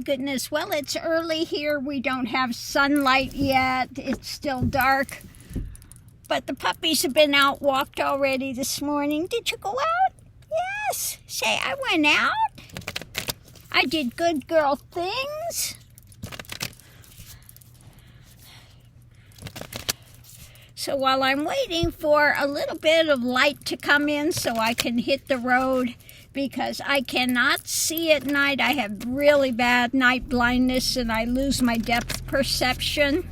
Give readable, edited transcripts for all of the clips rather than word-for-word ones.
goodness. Well, it's early here. We don't have sunlight yet. It's still dark. But the puppies have been out walked already this morning. Did you go out? Yes. Say, I went out. I did good girl things. So while I'm waiting for a little bit of light to come in so I can hit the road, because I cannot see at night. I have really bad night blindness and I lose my depth perception.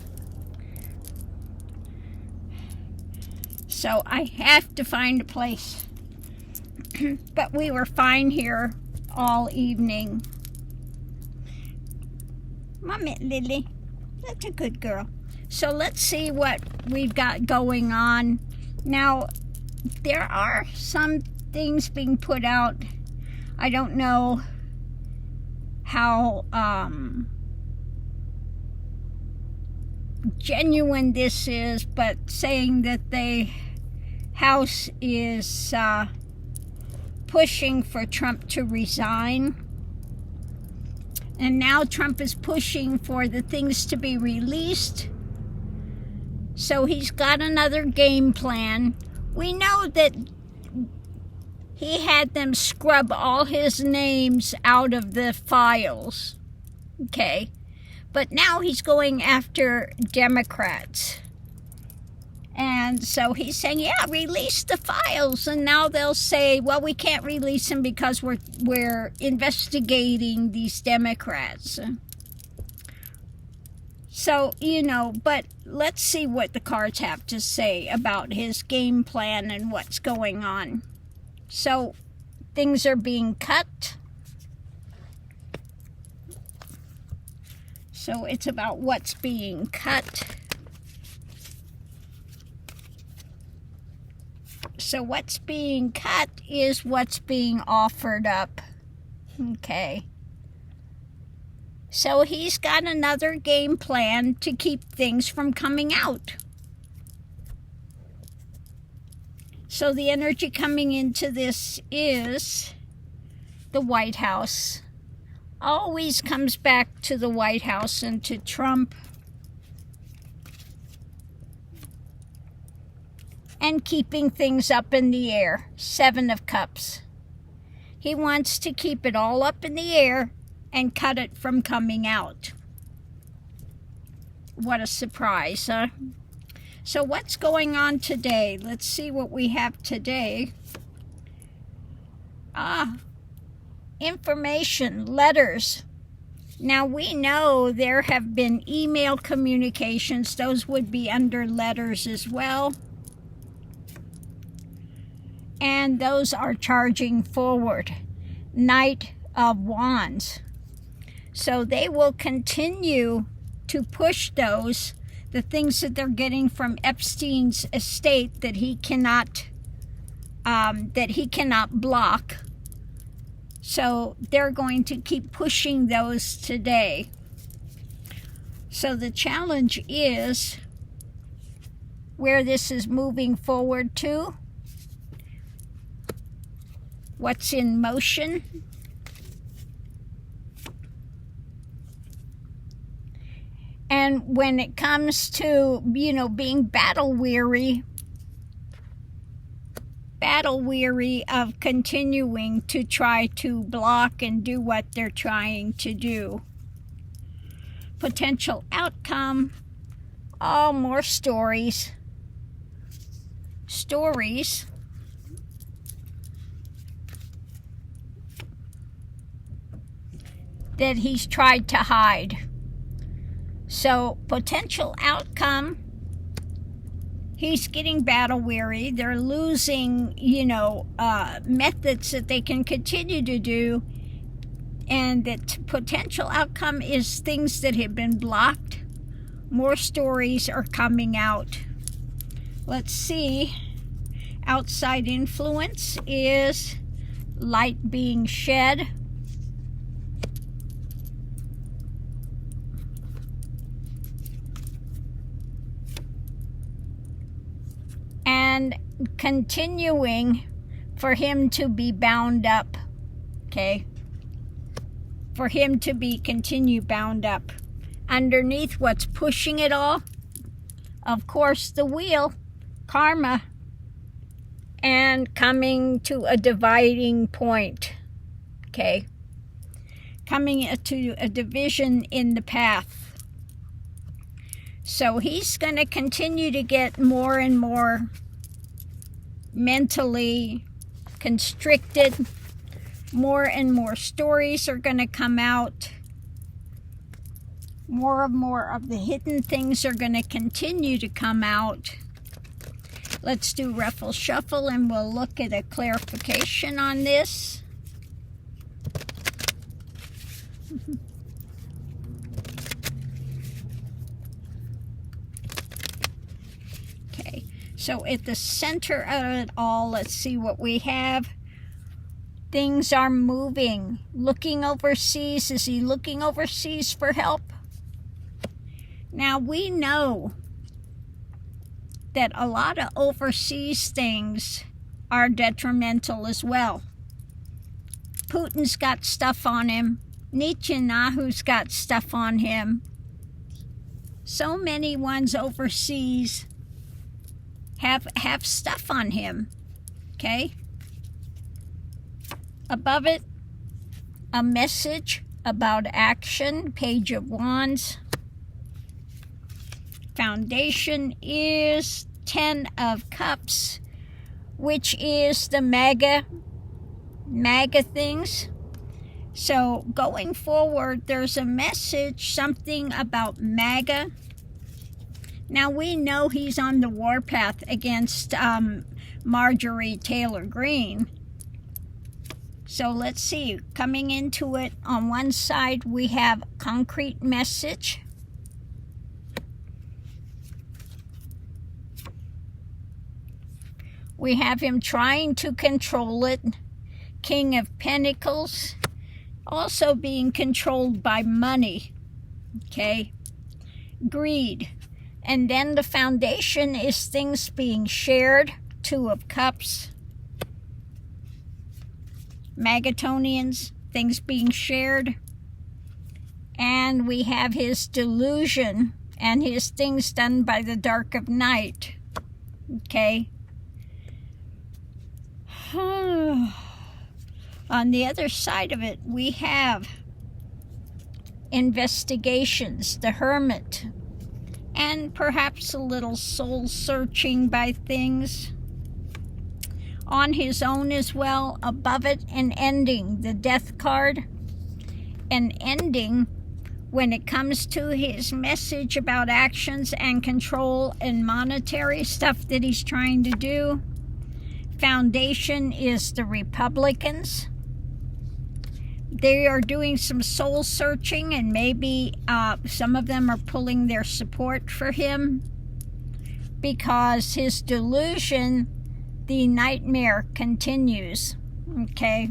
So I have to find a place. But we were fine here all evening. Mommy, Lily, that's a good girl. So let's see what we've got going on. Now, there are some things being put out. I don't know how genuine this is, but saying that the House is pushing for Trump to resign. And now Trump is pushing for the things to be released. So he's got another game plan. We know that he had them scrub all his names out of the files. Okay. But now he's going after Democrats. And so he's saying, yeah, release the files. And now they'll say, well, we can't release them because we're investigating these Democrats. So, you know, but let's see what the cards have to say about his game plan and what's going on. So, things are being cut. So, it's about what's being cut. So, what's being cut is what's being offered up. Okay. So he's got another game plan to keep things from coming out. So the energy coming into this is the White House. Always comes back to the White House and to Trump. And keeping things up in the air. 7 of Cups. He wants to keep it all up in the air and cut it from coming out. What a surprise, huh? So what's going on today? Let's see what we have today. Information, letters. Now we know there have been email communications. Those would be under letters as well. And those are charging forward. Knight of Wands. So they will continue to push those, the things that they're getting from Epstein's estate that he cannot block. So they're going to keep pushing those today. So the challenge is where this is moving forward to. What's in motion? And when it comes to, you know, being battle weary of continuing to try to block and do what they're trying to do. Potential outcome. Oh, more stories. Stories. That he's tried to hide. So, potential outcome, he's getting battle weary. They're losing, you know, methods that they can continue to do. And that potential outcome is things that have been blocked. More stories are coming out. Let's see. Outside influence is light being shed. And continuing for him to be bound up, okay? for him to be continue bound up. Underneath, what's pushing it all? Of course, the wheel, karma, and coming to a dividing point, okay? Coming to a division in the path. So he's going to continue to get more and more mentally constricted. More and more stories are going to come out. More and more of the hidden things are going to continue to come out. Let's do Ruffle Shuffle and we'll look at a clarification on this. Okay, so at the center of it all, let's see what we have. Things are moving. Looking overseas. Is he looking overseas for help? Now, we know that a lot of overseas things are detrimental as well. Putin's got stuff on him. Netanyahu's got stuff on him. So many ones overseas have stuff on him. Okay? Above it, a message about action, Page of Wands. Foundation is 10 of Cups, which is the MAGA things. So going forward, there's a message, something about MAGA. Now we know he's on the warpath against Marjorie Taylor Greene. So let's see, coming into it, on one side we have concrete message. We have him trying to control it. King of Pentacles, also being controlled by money, okay? Greed. And then the foundation is things being shared, 2 of Cups. Magatonians, things being shared. And we have his delusion and his things done by the dark of night, okay? On the other side of it, we have investigations, the Hermit, and perhaps a little soul searching by things on his own as well. Above it, an ending, the Death card, an ending when it comes to his message about actions and control and monetary stuff that he's trying to do. Foundation is the Republicans. They are doing some soul searching, and maybe some of them are pulling their support for him because his delusion, the nightmare, continues. Okay?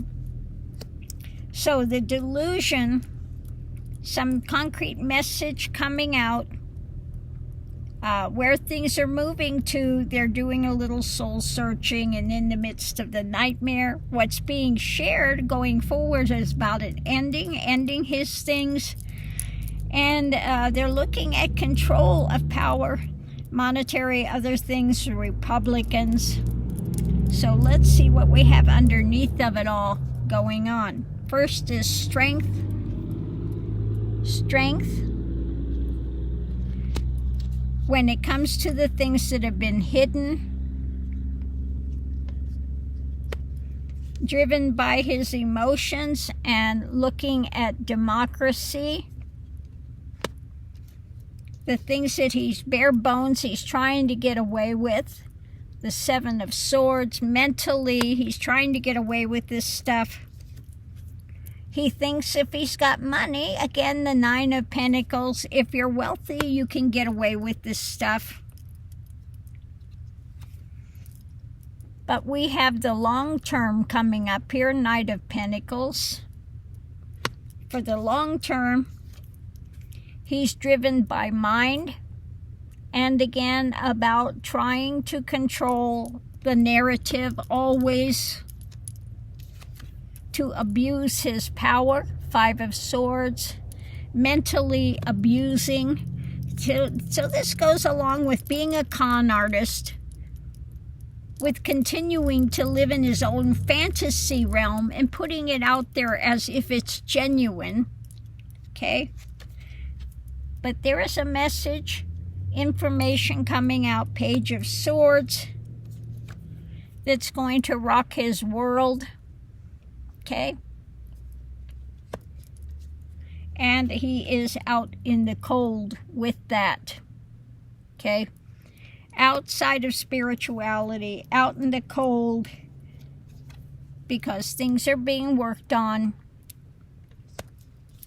So the delusion, some concrete message coming out. Where things are moving to, they're doing a little soul searching, and in the midst of the nightmare, what's being shared going forward is about an ending his things, and they're looking at control of power, monetary, other things, Republicans. So let's see what we have underneath of it all going on. First is strength. When it comes to the things that have been hidden, driven by his emotions and looking at democracy, the things that he's bare bones, he's trying to get away with, the 7 of Swords, mentally, he's trying to get away with this stuff. He thinks if he's got money, again, the 9 of Pentacles, if you're wealthy, you can get away with this stuff. But we have the long term coming up here, Knight of Pentacles. For the long term, he's driven by mind, and again, about trying to control the narrative always, to abuse his power, Five of Swords, mentally abusing. So this goes along with being a con artist, with continuing to live in his own fantasy realm and putting it out there as if it's genuine, okay? But there is a message, information coming out, Page of Swords, that's going to rock his world, okay? And he is out in the cold with that, okay? Outside of spirituality, out in the cold, because things are being worked on,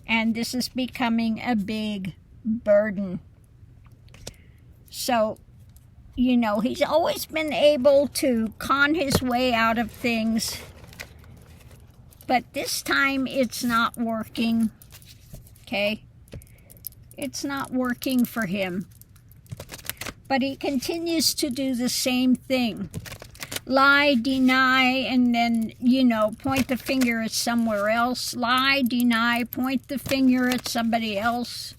and this is becoming a big burden. So, you know, he's always been able to con his way out of things, but this time it's not working. Okay, it's not working for him. But he continues to do the same thing. Lie, deny, and then, you know, point the finger at somewhere else. Lie, deny, point the finger at somebody else.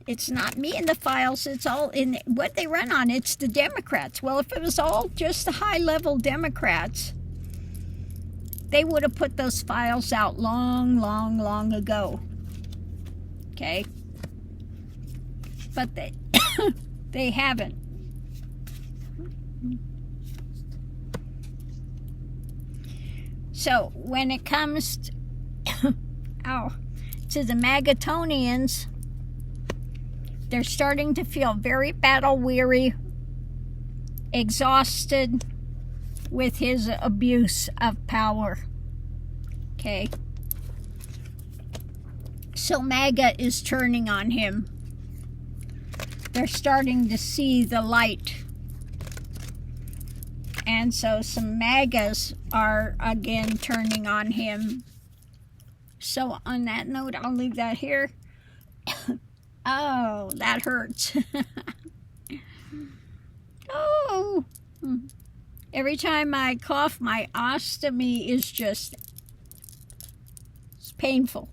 It's not me in the files. It's all in what they run on. It's the Democrats. Well, if it was all just the high-level Democrats, they would have put those files out long, long, long ago. Okay, but they haven't. So when it comes to, to the Magatonians, they're starting to feel very battle weary, exhausted with his abuse of power. Okay. So MAGA is turning on him. They're starting to see the light. And so some MAGAs are again turning on him. So on that note, I'll leave that here. Oh, that hurts. Oh. Every time I cough, my ostomy is just, it's painful.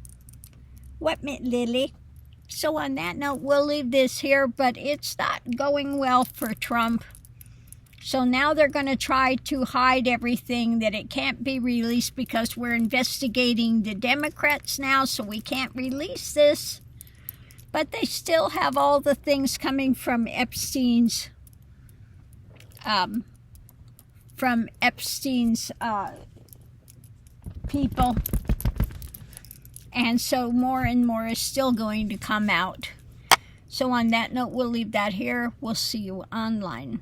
What, Lily? So on that note, we'll leave this here, but it's not going well for Trump. So now they're going to try to hide everything, that it can't be released because we're investigating the Democrats now, so we can't release this. But they still have all the things coming from Epstein's people. And so more and more is still going to come out. So on that note, we'll leave that here. We'll see you online.